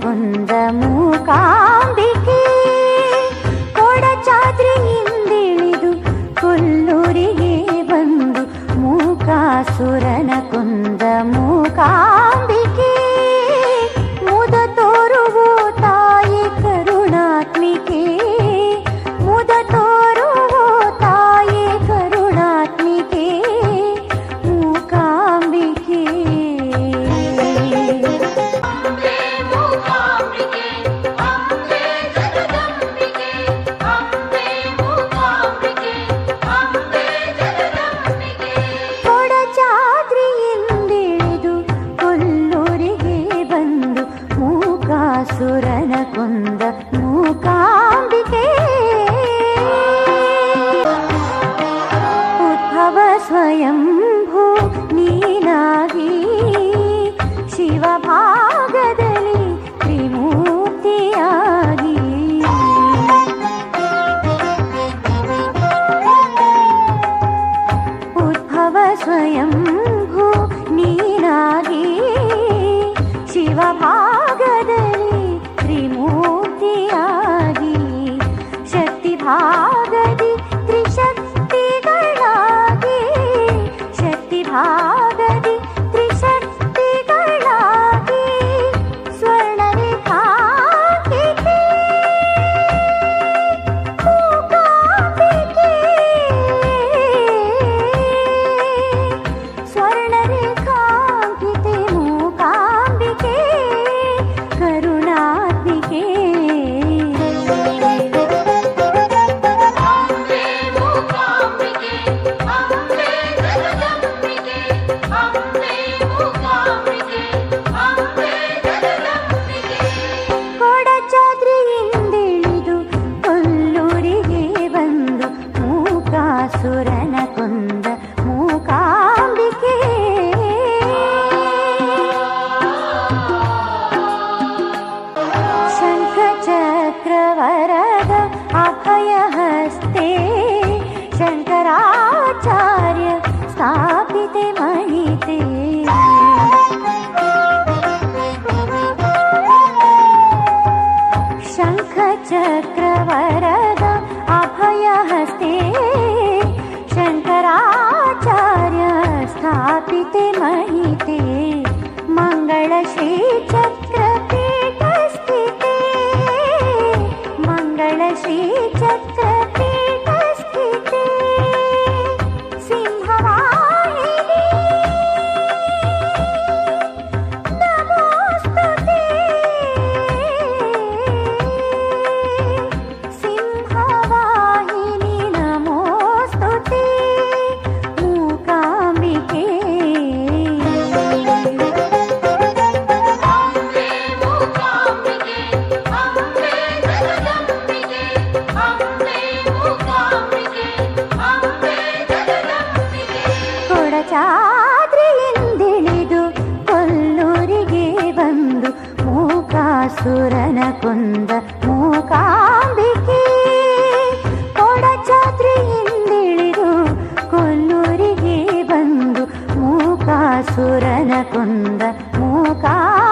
ಕೊಂದ ಮೂಕಾಂಬಿಕೆ ಕೊಡಚಾದ್ರಿಯಿಂದಿಳಿದು ಕೊಲ್ಲೂರಿಗೆ ಬಂದು ಮೂಕಾಸುರನ ಕೊಂದ ಮೂಕಾಂಬಿಕೆ ಮುದ ತೋರುವ ತಾಯಿ ಕರುಣಾತ್ಮಿಕೆ ಮುದ ತೋರುವ ತಾಯಿ ಕರುಣಾತ್ಮಿಕೆ ಮೂಕಾಂಬಿಕೆ ಸುರನ ಕೊಂದ ಮೂಕಾಂಬಿಕೆ ಉದ್ಭವ ಸ್ವಯಂಭೂ ನೀನಾಗಿ ಶಿವಭಾಗದಲ್ಲಿ ತ್ರಿಮೂರ್ತಿಯಾಗಿ ಉದ್ಭವ ಸ್ವಯಂಭೂ ನೀನಾಗಿ ಶಿವಭಾಗದಲ್ಲಿ ತ್ರಿಮೂರ್ತಿಯಾಗಿ ಶಕ್ತಿ ಭಾಗದಿ ತ್ರಿಶಕ್ತಿಗಳಾಗಿ ಶಕ್ತಿ ಭಾಗದಿ ತ್ರಿಶಕ್ತಿಗಳಾಗಿ ಸ್ವರ್ಣರೇಖಾಂಕಿತೆ ಮೂಕಾಂಬಿಕೆ ಸ್ವರ್ಣರೇಖಾಂಕಿತೆ ಮೂಕಾಂಬಿಕೆ ಕರುಣಾತ್ಮಿಕೆ ಕೊಡಚಾದ್ರಿಯಿಂದಿಳಿದು ಕೊಲ್ಲೂರಿಗೆ ಬಂದು ಮೂಕಾಸುರನ ಕೊಂದ ಮೂಕಾಂಬಿಕೆ ಶಂಖಚಕ್ರವರದ ಅಭಯಹಸ್ತೆ ಶಂಕರಾಚಾರ್ಯ ಸ್ಥಾಪಿತೆ ಮಹಿತೆ ಶಂಖಚಕ್ರವರದ ಅಭಯಹಸ್ತೆ ಶಂಕರಾಚಾರ್ಯ ಸ್ಥಾಪಿತೆ ಮಹಿತೆ ಮಂಗಳ ಶ್ರೀ ಚಕ್ರಪೀಠ ಸ್ಥಿತೆ ಮಂಗಳ ಶ್ರೀ ಚಕ್ರಪೀಠ ಸ್ಥಿತೆ ಸಿಂಹವಾಹಿನಿ ನಮೋಸ್ತುತೆ ಸಿಂಹವಾಹಿನಿ ನಮೋಸ್ತುತೆ ಮೂಕಾಂಬಿಕೆ ಕೊಡಚಾದ್ರಿಯಿಂದಿಳಿದು ಕೊಲ್ಲೂರಿಗೆ ಬಂದು ಮೂಕಾಸುರನ ಕೊಂದ ಮೂಕಾಂಬಿಕೆ ಕೊಡಚಾದ್ರಿಯಿಂದಿಳಿದು ಕೊಲ್ಲೂರಿಗೆ ಬಂದು ಮೂಕಾಸುರನ ಕೊಂದ ಮೂಕಾಂಬಿಕೆ